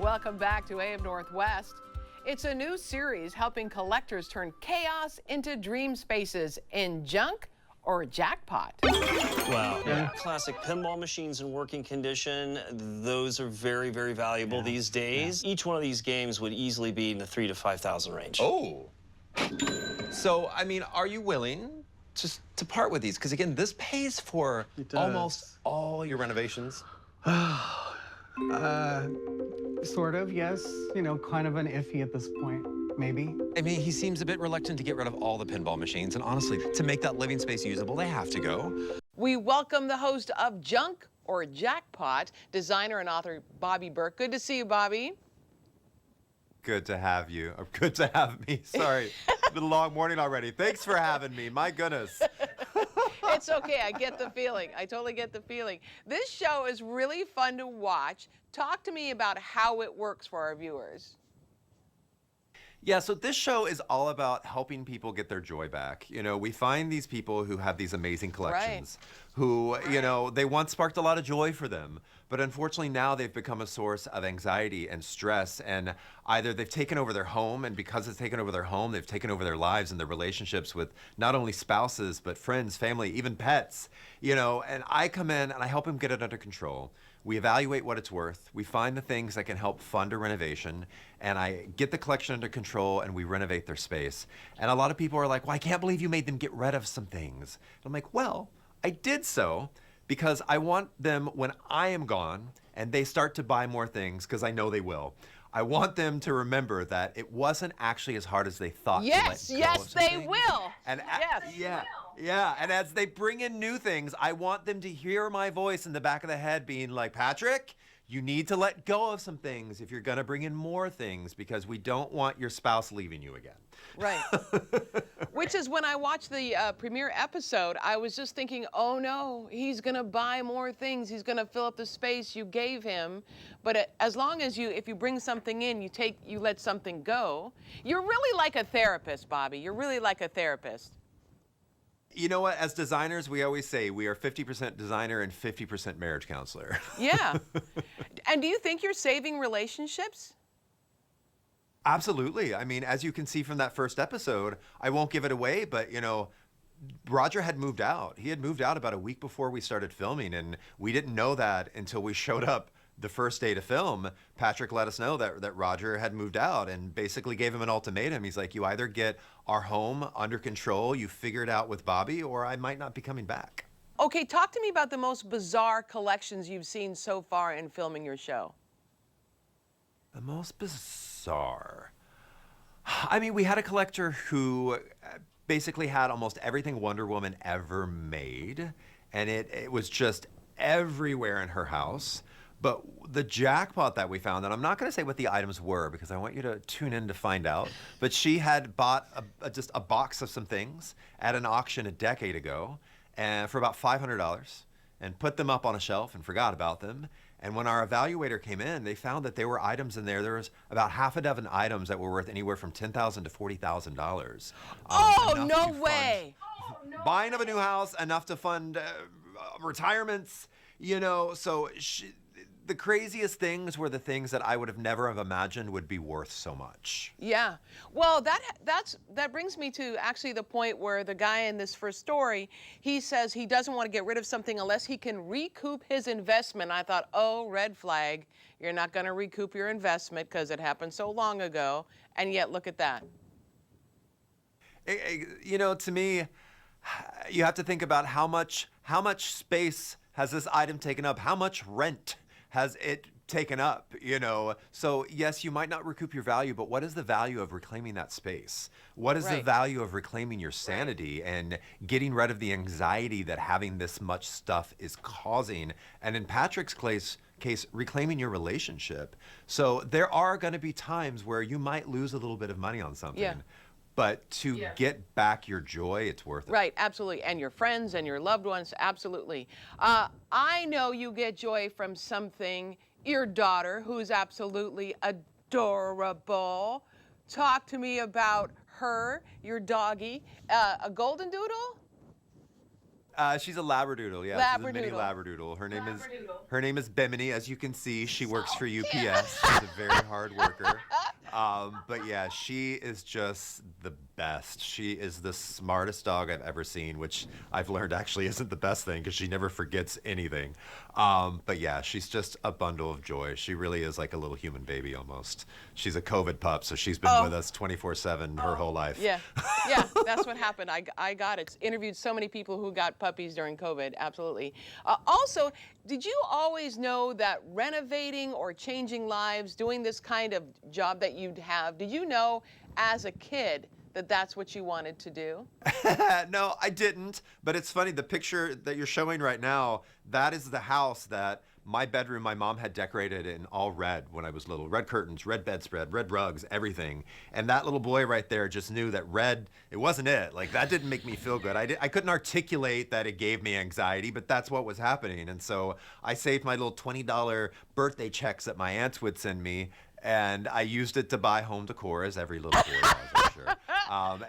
Welcome back to AM Northwest. It's a new series helping collectors turn chaos into dream spaces in Junk or Jackpot. Wow. Yeah. Classic pinball machines in working condition, those are very, very valuable these days. Each one of these games would easily be in the $3,000 to $5,000 range. Oh. So, I mean, are you willing just to part with these? Because again, this pays for almost all your renovations. Sort of, yes. You know, kind of an iffy at this point, maybe. I mean, he seems a bit reluctant to get rid of all the pinball machines, and honestly, to make that living space usable, they have to go. We welcome the host of Junk or Jackpot, designer and author Bobby Berk. Good to see you, Bobby. Good to have you. Or good to have me. Sorry. It's been a long morning already. Thanks for having me. My goodness. It's okay. I get the feeling. I totally get the feeling. This show is really fun to watch. Talk to me about how it works for our viewers. Yeah, so this show is all about helping people get their joy back. You know, we find these people who have these amazing collections who, you know, they once sparked a lot of joy for them, but unfortunately now they've become a source of anxiety and stress, and either they've taken over their home, and because it's taken over their home, they've taken over their lives and their relationships with not only spouses, but friends, family, even pets, you know, and I come in and I help them get it under control. We evaluate what it's worth. We find the things that can help fund a renovation, and I get the collection under control and we renovate their space. And a lot of people are like, well, I can't believe you made them get rid of some things. And I'm like, well, I did so because I want them, when I am gone and they start to buy more things, because I know they will, I want them to remember that it wasn't actually as hard as they thought. Yes, to let go yes, of they something. will. And Yes. yeah, and as they bring in new things, I want them to hear my voice in the back of the head being like, Patrick, you need to let go of some things if you're gonna bring in more things, because we don't want your spouse leaving you again. Right. Which is when I watched the premiere episode, I was just thinking, oh no, he's gonna buy more things. He's gonna fill up the space you gave him. But as long as if you bring something in, you let something go. You're really like a therapist, Bobby. You're really like a therapist. You know what? As designers, we always say we are 50% designer and 50% marriage counselor. Yeah. And do you think you're saving relationships? Absolutely. I mean, as you can see from that first episode, I won't give it away, but you know, Roger had moved out. He had moved out about a week before we started filming, and we didn't know that until we showed up the first day to film. Patrick let us know that Roger had moved out and basically gave him an ultimatum. He's like, you either get our home under control, you figure it out with Bobby, or I might not be coming back. Okay, talk to me about the most bizarre collections you've seen so far in filming your show. The most bizarre. I mean, we had a collector who basically had almost everything Wonder Woman ever made, and it was just everywhere in her house. But the jackpot that we found, and I'm not going to say what the items were because I want you to tune in to find out, but she had bought just a box of some things at an auction a decade ago and for about $500 and put them up on a shelf and forgot about them. And when our evaluator came in, they found that there were items in there. There was about half a dozen items that were worth anywhere from $10,000 to $40,000. Oh, no way. Buying of a new house, enough to fund retirements, you know, so the craziest things were the things that I would have never have imagined would be worth so much. Yeah. Well, that brings me to actually the point where the guy in this first story, he says he doesn't want to get rid of something unless he can recoup his investment. I thought, oh, red flag. You're not going to recoup your investment because it happened so long ago. And yet, look at that. You know, to me, you have to think about how much space has this item taken up? How much rent has it taken up, you know? So yes, you might not recoup your value, but what is the value of reclaiming that space? What is the value of reclaiming your sanity and getting rid of the anxiety that having this much stuff is causing? And in Patrick's case, reclaiming your relationship. So there are going to be times where you might lose a little bit of money on something. Yeah. But to get back your joy, it's worth it. Right, absolutely. And your friends and your loved ones, absolutely. I know you get joy from something, your daughter, who's absolutely adorable. Talk to me about her, your doggie. A golden doodle? She's a labradoodle, yeah. She's a mini Labradoodle. labradoodle. Her name is Bimini. As you can see, she works for UPS. She's a very hard worker. But yeah, she is just the best. She is the smartest dog I've ever seen, which I've learned actually isn't the best thing because she never forgets anything. But yeah, she's just a bundle of joy. She really is like a little human baby almost. She's a COVID pup, so she's been with us 24/7 her whole life. Yeah, that's what happened. I got it. Interviewed so many people who got puppies during COVID. Absolutely. Also, did you always know that renovating or changing lives, doing this kind of job that you'd have, did you know as a kid that that's what you wanted to do? No, I didn't. But it's funny, the picture that you're showing right now, that is the house that my bedroom, my mom had decorated in all red when I was little. Red curtains, red bedspread, red rugs, everything. And that little boy right there just knew that red, it wasn't it. Like, that didn't make me feel good. I couldn't articulate that it gave me anxiety, but that's what was happening. And so I saved my little $20 birthday checks that my aunts would send me, and I used it to buy home decor, as every little boy does, I'm sure.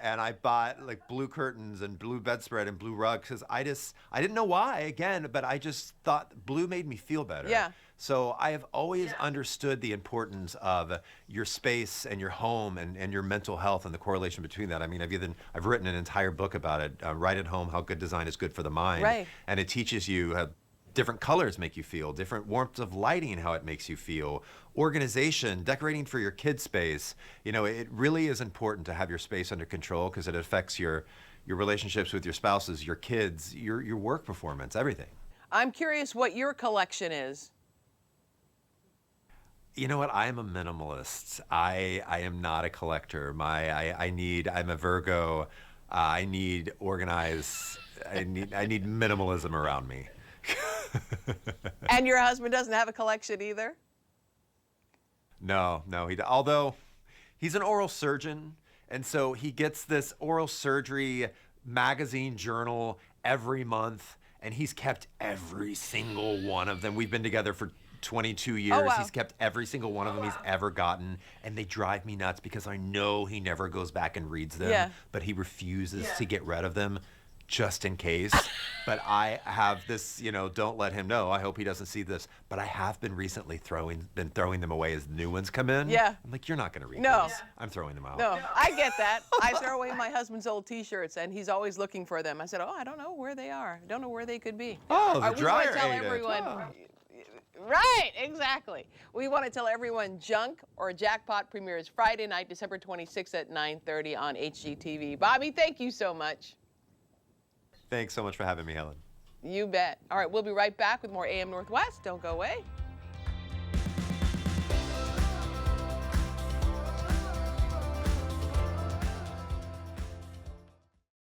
And I bought like blue curtains and blue bedspread and blue rugs because I didn't know why, again, but I just thought blue made me feel better. Yeah. So I have always understood the importance of your space and your home and your mental health and the correlation between that. I mean, I've written an entire book about it, Right at Home, How Good Design is Good for the Mind. Right. And it teaches you how different colors make you feel, different warmth of lighting, how it makes you feel, organization, decorating for your kid space. You know, it really is important to have your space under control because it affects your relationships with your spouses, your kids, your work performance, everything. I'm curious what your collection is. You know what? I am a minimalist. I am not a collector. I'm a Virgo. I need organized. I need minimalism around me. And your husband doesn't have a collection either? No, although he's an oral surgeon, and so he gets this oral surgery magazine journal every month, and he's kept every single one of them. We've been together for 22 years. Oh, wow. He's kept every single one of them he's ever gotten, and they drive me nuts because I know he never goes back and reads them, but he refuses to get rid of them just in case. But I have this, don't let him know. I hope he doesn't see this, but I have been recently throwing them away as new ones come in. Yeah. I'm like, you're not going to read No. these. I'm throwing them out. No, I get that. I throw away my husband's old T-shirts, and he's always looking for them. I said, I don't know where they are. I don't know where they could be. Oh, the We want dryer to tell ate it. everyone. Oh. Right, exactly. We want to tell everyone Junk or Jackpot premieres Friday night, December 26th at 9:30 on HGTV. Bobby, thank you so much. Thanks so much for having me, Helen. You bet. All right, we'll be right back with more AM Northwest. Don't go away.